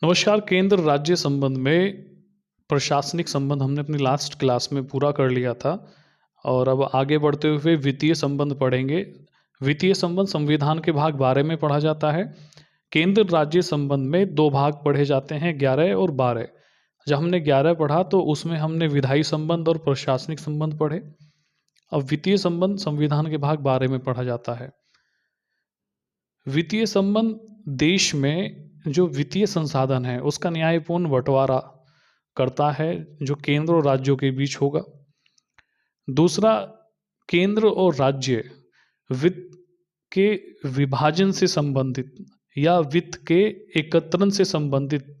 नमस्कार। केंद्र राज्य संबंध में प्रशासनिक संबंध हमने अपनी लास्ट क्लास में पूरा कर लिया था और अब आगे बढ़ते हुए वित्तीय संबंध पढ़ेंगे। वित्तीय संबंध संविधान के भाग 12 में पढ़ा जाता है। केंद्र राज्य संबंध में दो भाग पढ़े जाते हैं, 11 और 12। जब हमने 11 पढ़ा तो उसमें हमने विधायी संबंध और प्रशासनिक संबंध पढ़े। अब वित्तीय संबंध संविधान के भाग 12 में पढ़ा जाता है। वित्तीय संबंध देश में जो वित्तीय संसाधन है उसका न्यायपूर्ण बंटवारा करता है, जो केंद्र और राज्यों के बीच होगा। दूसरा, केंद्र और राज्य वित्त के विभाजन से संबंधित या वित्त के एकत्रण से संबंधित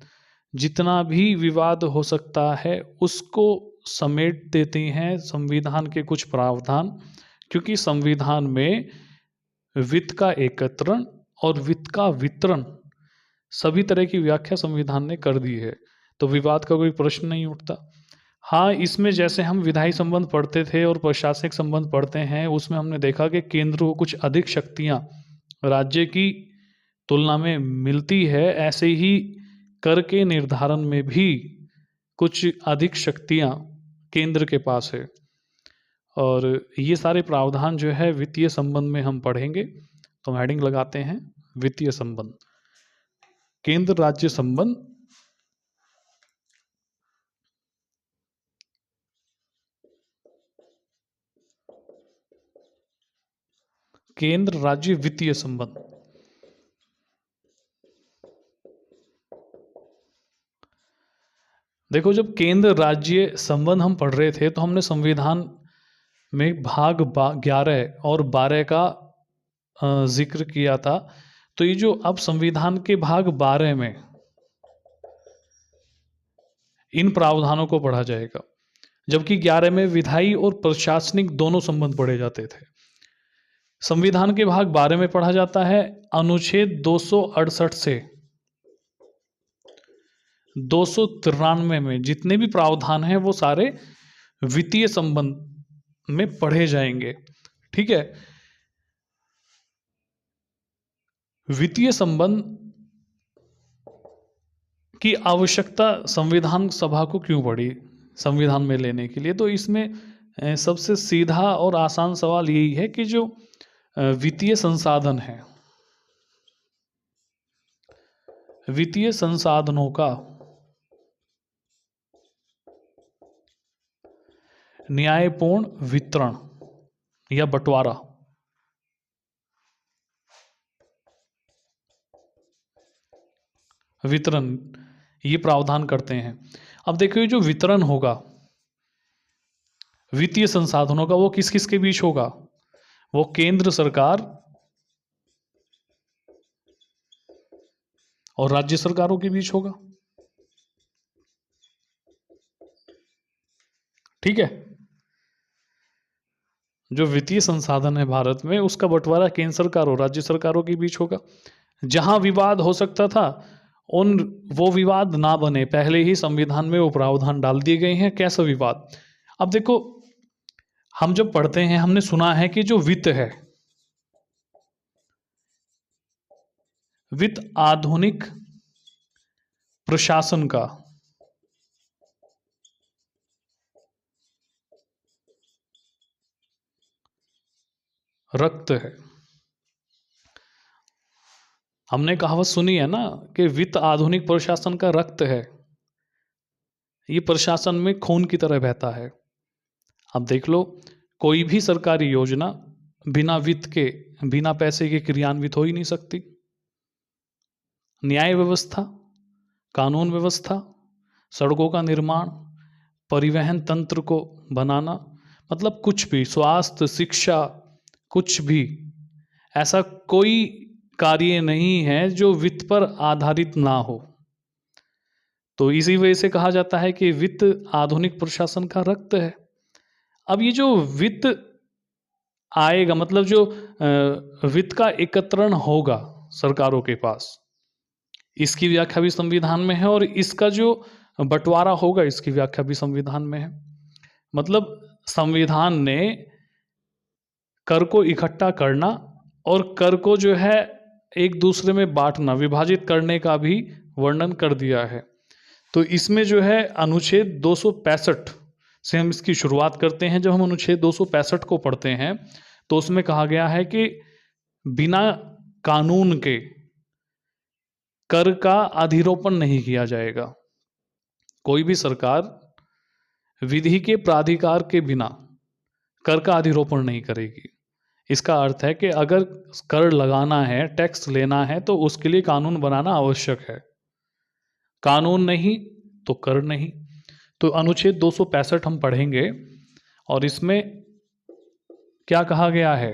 जितना भी विवाद हो सकता है उसको समेट देते हैं संविधान के कुछ प्रावधान, क्योंकि संविधान में वित्त का एकत्रण और वित्त का वितरण सभी तरह की व्याख्या संविधान ने कर दी है, तो विवाद का कोई प्रश्न नहीं उठता। हाँ, इसमें जैसे हम विधायी संबंध पढ़ते थे और प्रशासनिक संबंध पढ़ते हैं, उसमें हमने देखा कि केंद्र को कुछ अधिक शक्तियाँ राज्य की तुलना में मिलती है, ऐसे ही कर के निर्धारण में भी कुछ अधिक शक्तियाँ केंद्र के पास है। और ये सारे प्रावधान जो है वित्तीय संबंध में हम पढ़ेंगे। तो हम हेडिंग लगाते हैं वित्तीय संबंध। केंद्र राज्य संबंध। केंद्र राज्य वित्तीय संबंध। देखो, जब केंद्र राज्य संबंध हम पढ़ रहे थे तो हमने संविधान में भाग 11 और 12 का जिक्र किया था। तो ये जो अब संविधान के भाग 12 में इन प्रावधानों को पढ़ा जाएगा, जबकि 11 में विधायी और प्रशासनिक दोनों संबंध पढ़े जाते थे। संविधान के भाग 12 में पढ़ा जाता है अनुच्छेद 268 से 293 में जितने भी प्रावधान हैं वो सारे वित्तीय संबंध में पढ़े जाएंगे। ठीक है। वित्तीय संबंध की आवश्यकता संविधान सभा को क्यों पड़ी संविधान में लेने के लिए? तो इसमें सबसे सीधा और आसान सवाल यही है कि जो वित्तीय संसाधन है, वित्तीय संसाधनों का न्यायपूर्ण वितरण या बंटवारा वितरण ये प्रावधान करते हैं। अब देखिए, जो वितरण होगा वित्तीय संसाधनों का वो किस किस के बीच होगा? वो केंद्र सरकार और राज्य सरकारों के बीच होगा। ठीक है। जो वित्तीय संसाधन है भारत में उसका बंटवारा केंद्र सरकार और राज्य सरकारों के बीच होगा। जहां विवाद हो सकता था वो विवाद ना बने, पहले ही संविधान में वो प्रावधान डाल दिए गए हैं। कैसा विवाद? अब देखो, हम जब पढ़ते हैं हमने सुना है कि जो वित्त है, वित्त आधुनिक प्रशासन का रक्त है। हमने कहावत सुनी है ना कि वित्त आधुनिक प्रशासन का रक्त है। ये प्रशासन में खून की तरह बहता है। अब देख लो, कोई भी सरकारी योजना बिना वित्त के, बिना पैसे के क्रियान्वित हो ही नहीं सकती। न्याय व्यवस्था, कानून व्यवस्था, सड़कों का निर्माण, परिवहन तंत्र को बनाना, मतलब कुछ भी, स्वास्थ्य, शिक्षा, कुछ भी ऐसा कोई कार्य नहीं है जो वित्त पर आधारित ना हो। तो इसी वजह से कहा जाता है कि वित्त आधुनिक प्रशासन का रक्त है। अब ये जो वित्त आएगा, मतलब जो वित्त का एकत्रण होगा सरकारों के पास, इसकी व्याख्या भी संविधान में है और इसका जो बंटवारा होगा इसकी व्याख्या भी संविधान में है। मतलब संविधान ने कर को इकट्ठा करना और कर को जो है एक दूसरे में बांटना, विभाजित करने का भी वर्णन कर दिया है। तो इसमें जो है अनुच्छेद 265 से हम इसकी शुरुआत करते हैं। जब हम अनुच्छेद 265 को पढ़ते हैं तो उसमें कहा गया है कि बिना कानून के कर का अधिरोपण नहीं किया जाएगा। कोई भी सरकार विधि के प्राधिकार के बिना कर का अधिरोपण नहीं करेगी। इसका अर्थ है कि अगर कर लगाना है, टैक्स लेना है, तो उसके लिए कानून बनाना आवश्यक है। कानून नहीं तो कर नहीं। तो अनुच्छेद 265 हम पढ़ेंगे और इसमें क्या कहा गया है?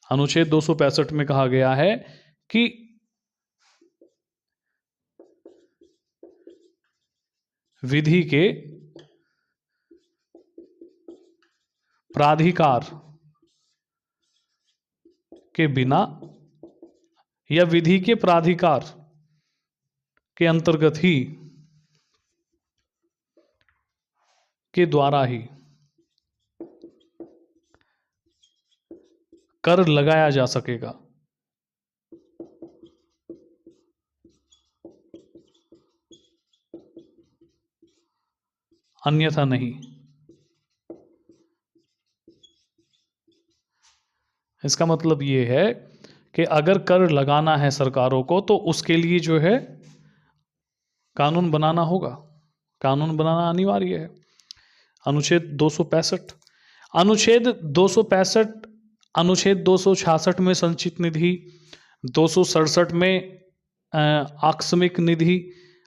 अनुच्छेद 265 में कहा गया है कि विधि के प्राधिकार के बिना या विधि के प्राधिकार के अंतर्गत ही के द्वारा ही कर लगाया जा सकेगा। अन्यथा नहीं। इसका मतलब ये है कि अगर कर लगाना है सरकारों को तो उसके लिए जो है कानून बनाना होगा। कानून बनाना अनिवार्य है। अनुच्छेद 265, अनुच्छेद 265, अनुच्छेद 266 में संचित निधि, 267 में आकस्मिक निधि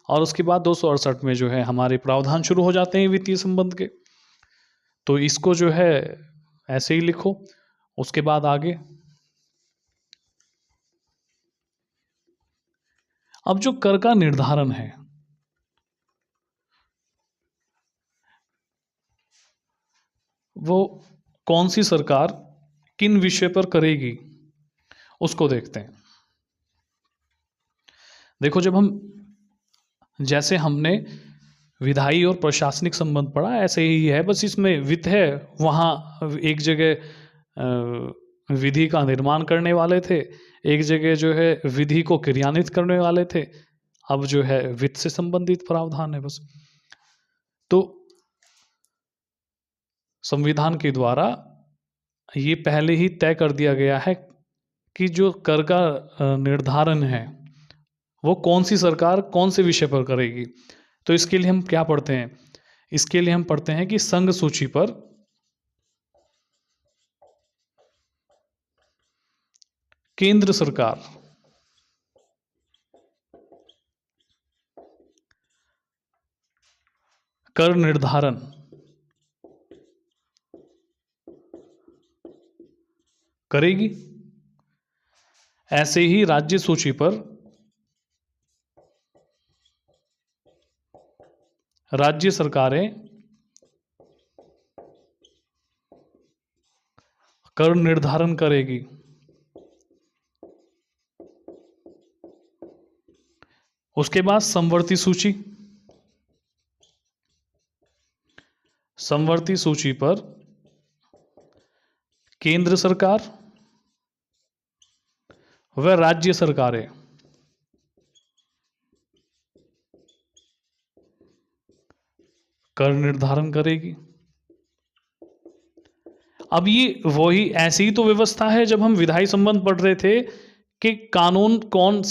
और उसके बाद 268 में जो है हमारे प्रावधान शुरू हो जाते हैं वित्तीय संबंध के। तो इसको जो है ऐसे ही लिखो। उसके बाद आगे अब जो कर का निर्धारण है वो कौन सी सरकार किन विषय पर करेगी उसको देखते हैं। देखो, जब हम जैसे हमने विधायी और प्रशासनिक संबंध पढ़ा ऐसे ही है, बस इसमें वित्त है। वहाँ एक जगह विधि का निर्माण करने वाले थे, एक जगह जो है विधि को क्रियान्वित करने वाले थे। अब जो है वित्त से संबंधित प्रावधान है बस। तो संविधान के द्वारा ये पहले ही तय कर दिया गया है कि जो कर का निर्धारण है वो कौन सी सरकार कौन से विषय पर करेगी। तो इसके लिए हम क्या पढ़ते हैं? इसके लिए हम पढ़ते हैं कि संघ सूची पर केंद्र सरकार कर निर्धारण करेगी। ऐसे ही राज्य सूची पर राज्य सरकारें कर निर्धारण करेगी। उसके बाद समवर्ती सूची, समवर्ती सूची पर केंद्र सरकार व राज्य सरकारें कर निर्धारण करेगी। अब ये वही ऐसी ही तो व्यवस्था है जब हम विधायी संबंध पढ़ रहे थे कि कानून कौन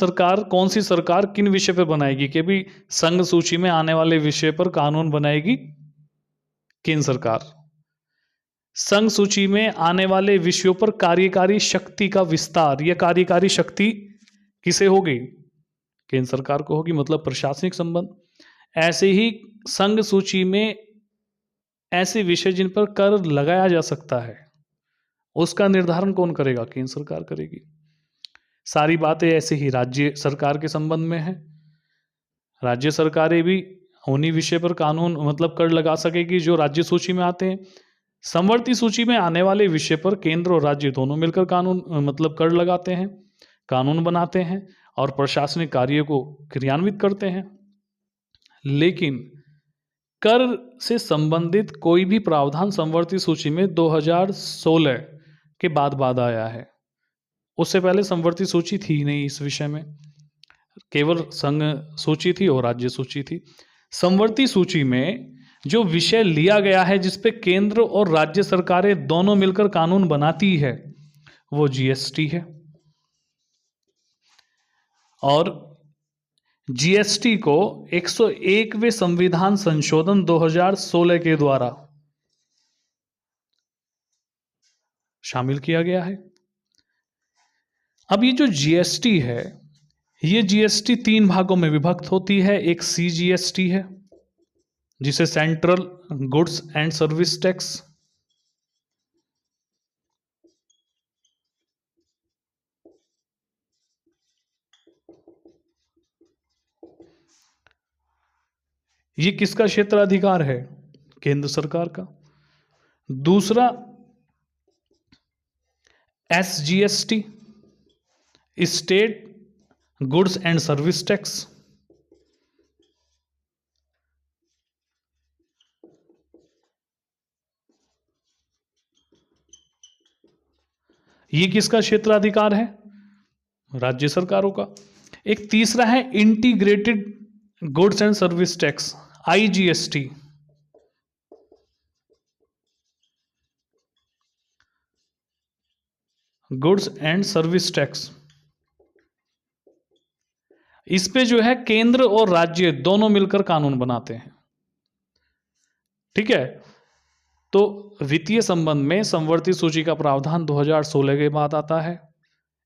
सी सरकार किन विषय पर बनाएगी, कि भी संघ सूची में आने वाले विषय पर कानून बनाएगी केंद्र सरकार। संघ सूची में आने वाले विषयों पर कार्यकारी शक्ति का विस्तार, यह कार्यकारी शक्ति किसे होगी? केंद्र सरकार को होगी, मतलब प्रशासनिक संबंध। ऐसे ही संघ सूची में ऐसे विषय जिन पर कर लगाया जा सकता है उसका निर्धारण कौन करेगा? केंद्र सरकार करेगी। सारी बातें ऐसे ही राज्य सरकार के संबंध में है। राज्य सरकारें भी उन्हीं विषय पर कानून मतलब कर लगा सकेगी जो राज्य सूची में आते हैं। समवर्ती सूची में आने वाले विषय पर केंद्र और राज्य दोनों मिलकर कानून मतलब कर लगाते हैं, कानून बनाते हैं और प्रशासनिक कार्य को क्रियान्वित करते हैं। लेकिन कर से संबंधित कोई भी प्रावधान समवर्ती सूची में 2016 के बाद आया है। उससे पहले समवर्ती सूची थी नहीं इस विषय में। केवल संघ सूची थी और राज्य सूची थी। समवर्ती सूची में जो विषय लिया गया है जिस पे केंद्र और राज्य सरकारें दोनों मिलकर कानून बनाती है वो जीएसटी है। और जीएसटी को 101वें संविधान संशोधन 2016 के द्वारा शामिल किया गया है। अब ये जो जीएसटी है, ये जीएसटी 3 भागों में विभक्त होती है। एक सीजीएसटी है जिसे central goods and service tax, ये किसका क्षेत्राधिकार है? केंद्र सरकार का। दूसरा SGST, state goods and service tax, ये किसका क्षेत्राधिकार है? राज्य सरकारों का। एक तीसरा है integrated goods and service tax, IGST, goods and service tax. इस पे जो है केंद्र और राज्य दोनों मिलकर कानून बनाते हैं। ठीक है। तो वित्तीय संबंध में समवर्ती सूची का प्रावधान 2016 के बाद आता है।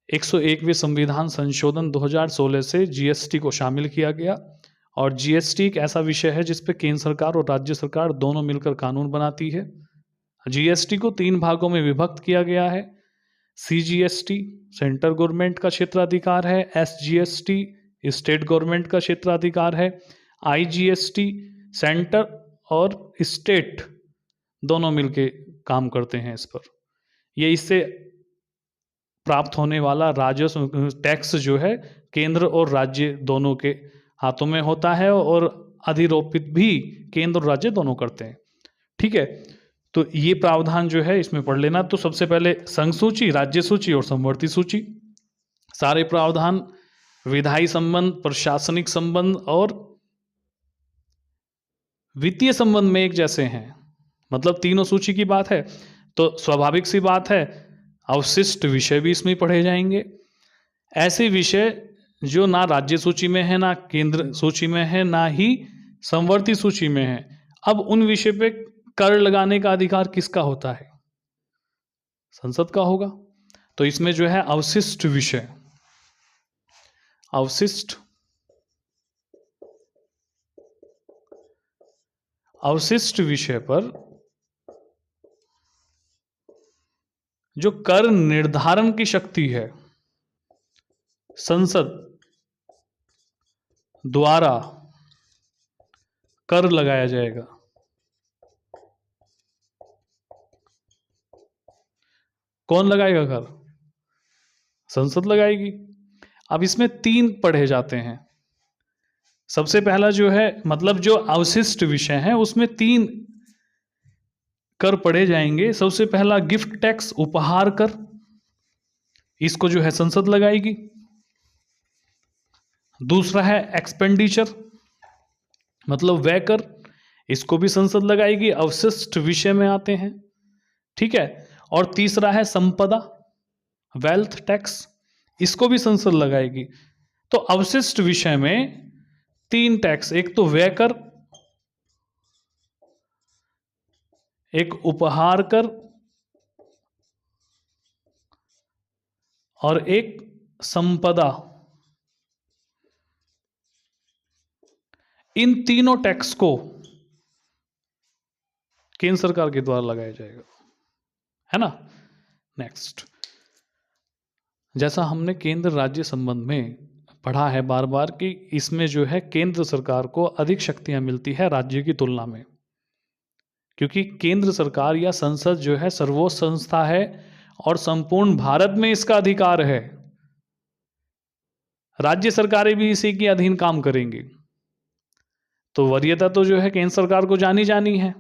101वें संविधान संशोधन 2016 से जीएसटी को शामिल किया गया। और जीएसटी एक ऐसा विषय है जिस पे केंद्र सरकार और राज्य सरकार दोनों मिलकर कानून बनाती है। जीएसटी को 3 भागों में विभक्त किया गया है। सीजीएसटी सेंट्रल गवर्नमेंट का क्षेत्राधिकार है, एसजीएसटी स्टेट गवर्नमेंट का क्षेत्राधिकार है, आईजीएसटी सेंटर और स्टेट दोनों मिलके काम करते हैं इस पर। ये इससे प्राप्त होने वाला राजस्व टैक्स जो है केंद्र और राज्य दोनों के हाथों में होता है और अधिरोपित भी केंद्र और राज्य दोनों करते हैं। ठीक है। तो ये प्रावधान जो है इसमें पढ़ लेना। तो सबसे पहले संघ सूची, राज्य सूची और समवर्ती सूची। सारे प्रावधान विधायी संबंध, प्रशासनिक संबंध और वित्तीय संबंध में एक जैसे हैं। मतलब तीनों सूची की बात है तो स्वाभाविक सी बात है अवशिष्ट विषय भी इसमें पढ़े जाएंगे। ऐसे विषय जो ना राज्य सूची में है, ना केंद्र सूची में है, ना ही समवर्ती सूची में है। अब उन विषय पे कर लगाने का अधिकार किसका होता है? संसद का होगा। तो इसमें जो है अवशिष्ट विषय, अवशिष्ट विषय पर जो कर निर्धारण की शक्ति है संसद द्वारा कर लगाया जाएगा। कौन लगाएगा कर? संसद लगाएगी। अब इसमें 3 पढ़े जाते हैं। सबसे पहला जो है मतलब जो अवशिष्ट विषय है उसमें 3 कर पढ़े जाएंगे। सबसे पहला गिफ्ट टैक्स, उपहार कर, इसको जो है संसद लगाएगी। दूसरा है एक्सपेंडिचर मतलब व्यय कर, इसको भी संसद लगाएगी, अवशिष्ट विषय में आते हैं। ठीक है। और तीसरा है संपदा, वेल्थ टैक्स, इसको भी संसद लगाएगी। तो अवशिष्ट विषय में 3 टैक्स, एक तो व्यय कर, एक उपहार कर और एक संपदा। इन तीनों टैक्स को केंद्र सरकार के द्वारा लगाया जाएगा, है ना। नेक्स्ट, जैसा हमने केंद्र राज्य संबंध में पढ़ा है बार बार कि इसमें जो है केंद्र सरकार को अधिक शक्तियां मिलती है राज्य की तुलना में, क्योंकि केंद्र सरकार या संसद जो है सर्वोच्च संस्था है और संपूर्ण भारत में इसका अधिकार है। राज्य सरकारें भी इसी के अधीन काम करेंगी। तो वरीयता तो जो है केंद्र सरकार को जानी जानी है।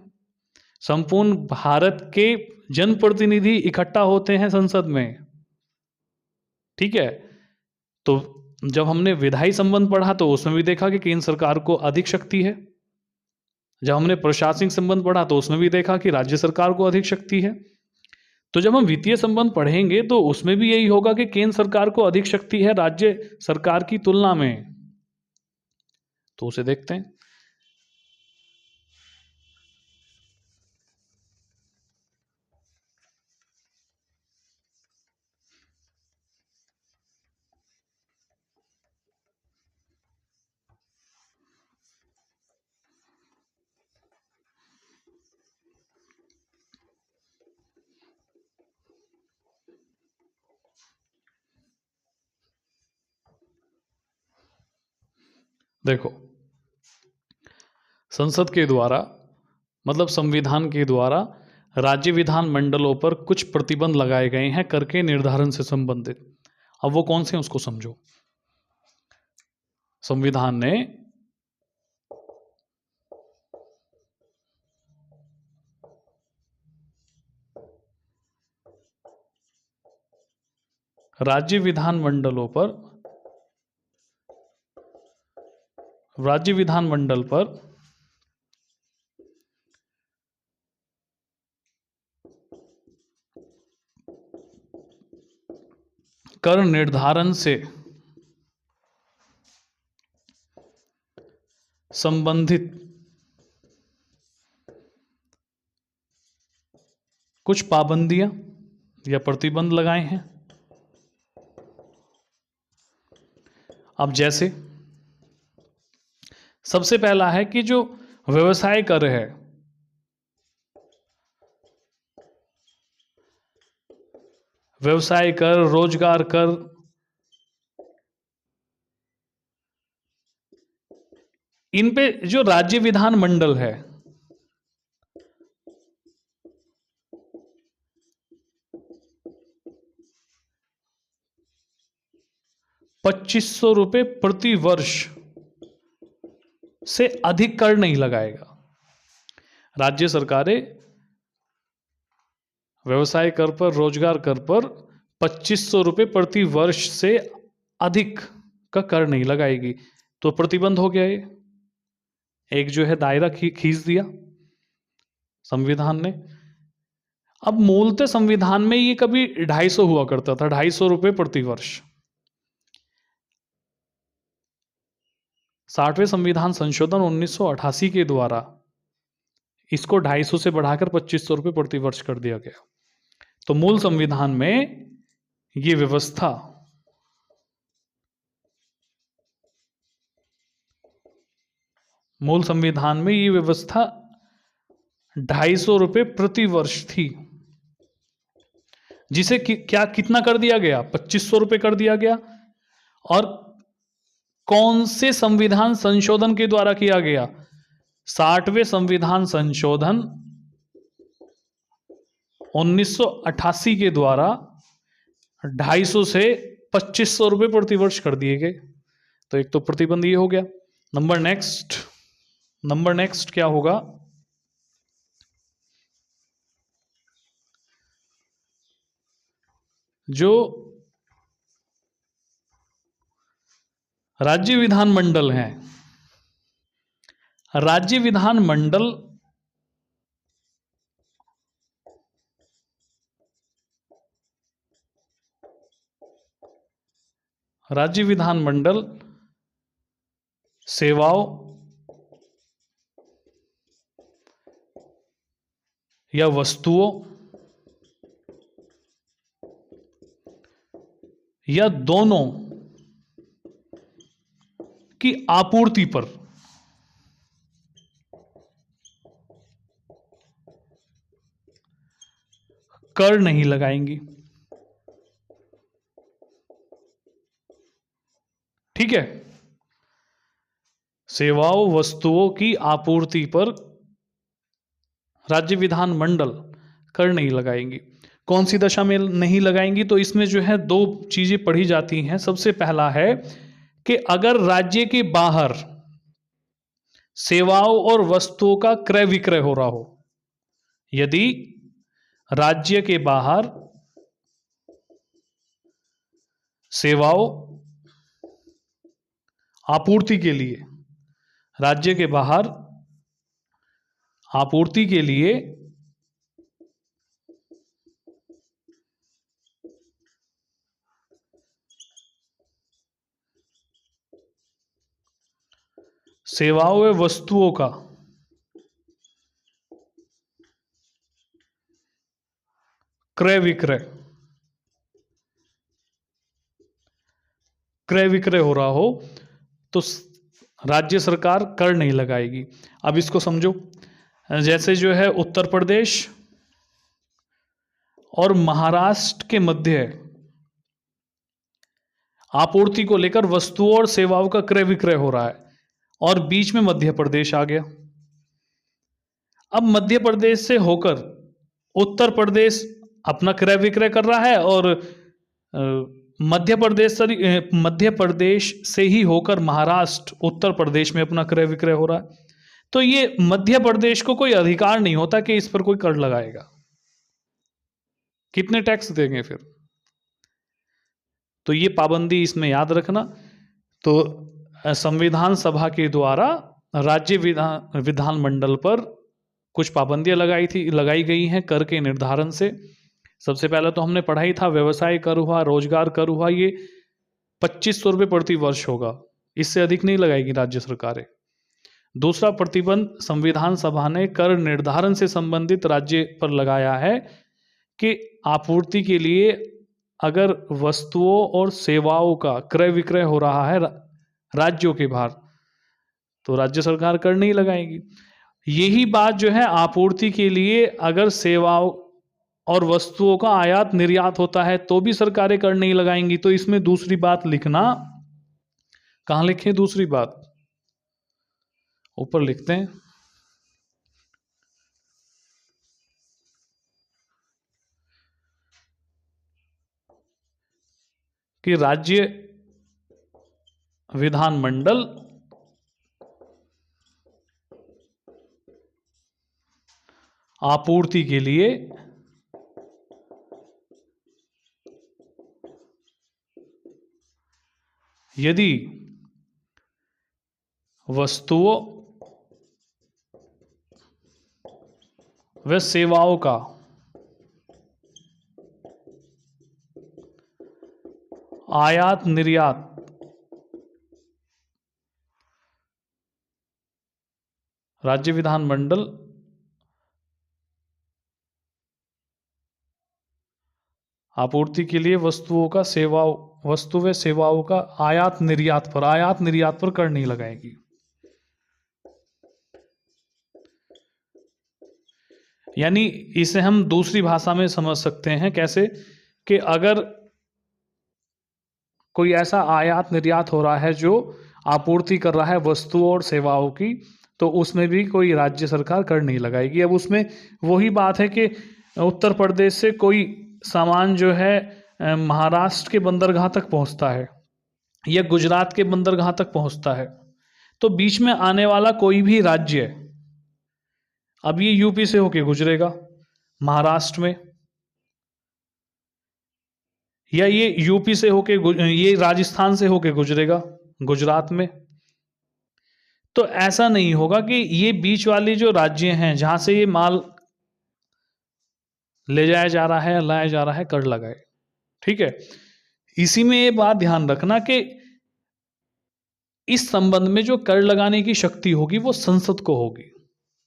संपूर्ण भारत के जनप्रतिनिधि इकट्ठा होते हैं संसद में। ठीक है। तो जब हमने विधायी संबंध पढ़ा तो उसमें भी देखा कि केंद्र सरकार को अधिक शक्ति है। जब हमने प्रशासनिक संबंध पढ़ा तो उसमें भी देखा कि राज्य सरकार को अधिक शक्ति है। तो जब हम वित्तीय संबंध पढ़ेंगे तो उसमें भी यही होगा कि केंद्र सरकार को अधिक शक्ति है राज्य सरकार की तुलना में। तो उसे देखते हैं। देखो, संसद के द्वारा मतलब संविधान के द्वारा राज्य विधान मंडलों पर कुछ प्रतिबंध लगाए गए हैं कर के निर्धारण से संबंधित। अब वो कौन से हैं उसको समझो। संविधान ने राज्य विधान मंडल पर कर निर्धारण से संबंधित कुछ पाबंदियां या प्रतिबंध लगाए हैं। अब जैसे सबसे पहला है कि जो व्यवसाय कर है, व्यवसाय कर, रोजगार कर, इन पे जो राज्य विधान मंडल है, ₹2500 प्रति वर्ष से अधिक कर नहीं लगाएगा। राज्य सरकारें व्यवसाय कर पर, रोजगार कर पर ₹2500 प्रति वर्ष से अधिक का कर नहीं लगाएगी। तो प्रतिबंध हो गया ये, एक जो है दायरा खींच दिया संविधान ने। अब मूलतः संविधान में ये कभी 250 हुआ करता था, ₹250 प्रति वर्ष। 60वें संविधान संशोधन 1988 के द्वारा इसको 250 से बढ़ाकर ₹2500 प्रति वर्ष कर दिया गया। तो मूल संविधान में ये व्यवस्था ₹250 प्रति वर्ष थी, जिसे क्या कितना कर दिया गया? ₹2500 कर दिया गया। और कौन से संविधान संशोधन के द्वारा किया गया? 60वें संविधान संशोधन 1988 के द्वारा 250 से ₹2500 प्रति वर्ष कर दिए गए। तो एक तो प्रतिबंध ये हो गया। नंबर नेक्स्ट क्या होगा? जो राज्य विधान मंडल हैं, राज्य विधान मंडल सेवाओं या वस्तुओं या दोनों की आपूर्ति पर कर नहीं लगाएंगी। ठीक है, सेवाओं वस्तुओं की आपूर्ति पर राज्य विधान मंडल कर नहीं लगाएंगी। कौन सी दशा में नहीं लगाएंगी? तो इसमें जो है दो चीजें पढ़ी जाती हैं। सबसे पहला है कि अगर राज्य के बाहर सेवाओं और वस्तुओं का क्रय विक्रय हो रहा हो, यदि राज्य के बाहर सेवाओं आपूर्ति के लिए, राज्य के बाहर आपूर्ति के लिए सेवाओं व वस्तुओं का क्रय विक्रय हो रहा हो तो राज्य सरकार कर नहीं लगाएगी। अब इसको समझो, जैसे जो है उत्तर प्रदेश और महाराष्ट्र के मध्य आपूर्ति को लेकर वस्तुओं और सेवाओं का क्रय विक्रय हो रहा है और बीच में मध्य प्रदेश आ गया। अब मध्य प्रदेश से होकर उत्तर प्रदेश अपना क्रय विक्रय कर रहा है और मध्य प्रदेश से ही होकर महाराष्ट्र उत्तर प्रदेश में अपना क्रय विक्रय हो रहा है। तो ये मध्य प्रदेश को कोई अधिकार नहीं होता कि इस पर कोई कर लगाएगा। कितने टैक्स देंगे फिर? तो ये पाबंदी इसमें याद रखना। तो संविधान सभा के द्वारा राज्य विधानमंडल पर कुछ पाबंदियां लगाई गई हैं कर के निर्धारण से। सबसे पहले तो हमने पढ़ा ही था, व्यवसाय कर हुआ, रोजगार कर हुआ, ये 2500 रुपये प्रति वर्ष होगा, इससे अधिक नहीं लगाएगी राज्य सरकारें। दूसरा प्रतिबंध संविधान सभा ने कर निर्धारण से संबंधित राज्य पर लगाया है कि आपूर्ति के लिए अगर वस्तुओं और सेवाओं का क्रय विक्रय हो रहा है राज्यों के बाहर तो राज्य सरकार कर नहीं लगाएगी। यही बात जो है आपूर्ति के लिए अगर सेवाओं और वस्तुओं का आयात निर्यात होता है तो भी सरकारें कर नहीं लगाएंगी। तो इसमें दूसरी बात लिखना, कहां लिखें दूसरी बात? ऊपर लिखते हैं कि राज्य विधानमंडल आपूर्ति के लिए यदि वस्तुओं व सेवाओं का आयात निर्यात राज्य विधानमंडल आपूर्ति के लिए वस्तु व सेवाओं का आयात निर्यात पर कर नहीं लगाएगी। यानी इसे हम दूसरी भाषा में समझ सकते हैं कैसे, कि अगर कोई ऐसा आयात निर्यात हो रहा है जो आपूर्ति कर रहा है वस्तुओं और सेवाओं की, तो उसमें भी कोई राज्य सरकार कर नहीं लगाएगी। अब उसमें वही बात है कि उत्तर प्रदेश से कोई सामान जो है महाराष्ट्र के बंदरगाह तक पहुंचता है या गुजरात के बंदरगाह तक पहुंचता है, तो बीच में आने वाला कोई भी राज्य, अब ये यूपी से होके गुजरेगा महाराष्ट्र में, या ये यूपी से होके ये राजस्थान से होके गुजरेगा गुजरात में। तो ऐसा नहीं होगा कि ये बीच वाले जो राज्य हैं जहां से ये माल ले जाया जा रहा है, लाया जा रहा है, कर लगाए। ठीक है, इसी में ये बात ध्यान रखना कि इस संबंध में जो कर लगाने की शक्ति होगी वो संसद को होगी,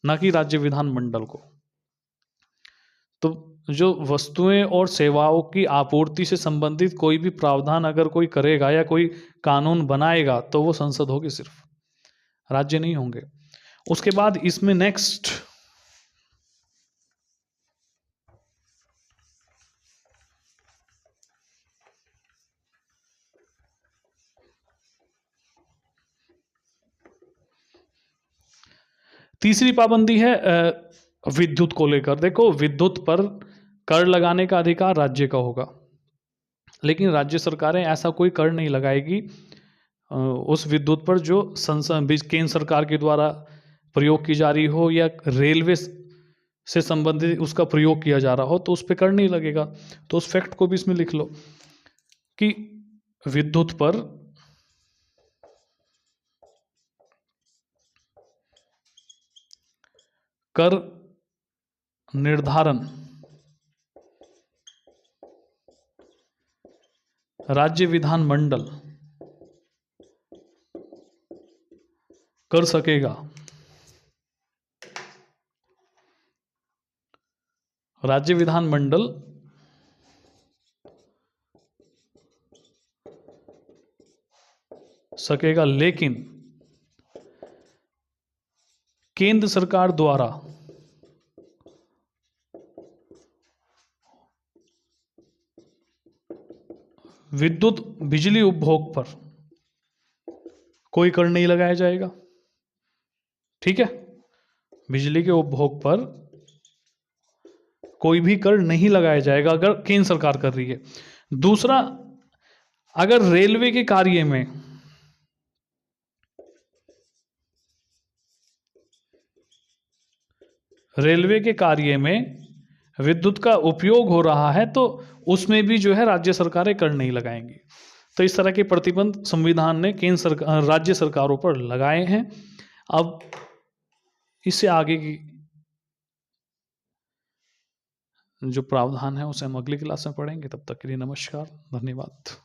ना कि राज्य विधानमंडल को। तो जो वस्तुएं और सेवाओं की आपूर्ति से संबंधित कोई भी प्रावधान अगर कोई करेगा या कोई कानून बनाएगा तो वो संसद होगी, सिर्फ राज्य नहीं होंगे। उसके बाद इसमें नेक्स्ट तीसरी पाबंदी है विद्युत को लेकर। देखो, विद्युत पर कर लगाने का अधिकार राज्य का होगा, लेकिन राज्य सरकारें ऐसा कोई कर नहीं लगाएगी उस विद्युत पर जो केंद्र सरकार के द्वारा प्रयोग की जा रही हो या रेलवे से संबंधित उसका प्रयोग किया जा रहा हो, तो उस पर कर नहीं लगेगा। तो उस फैक्ट को भी इसमें लिख लो कि विद्युत पर कर निर्धारण राज्य विधानमंडल कर सकेगा। राज्य विधानमंडल सकेगा, लेकिन केंद्र सरकार द्वारा विद्युत बिजली उपभोग पर कोई कर नहीं लगाया जाएगा। ठीक है, बिजली के उपभोग पर कोई भी कर नहीं लगाया जाएगा अगर केंद्र सरकार कर रही है। दूसरा, अगर रेलवे के कार्य में विद्युत का उपयोग हो रहा है तो उसमें भी जो है राज्य सरकारें कर नहीं लगाएंगी। तो इस तरह के प्रतिबंध संविधान ने राज्य सरकारों पर लगाए हैं। अब इससे आगे की जो प्रावधान है उसे हम अगली क्लास में पढ़ेंगे। तब तक के लिए नमस्कार, धन्यवाद।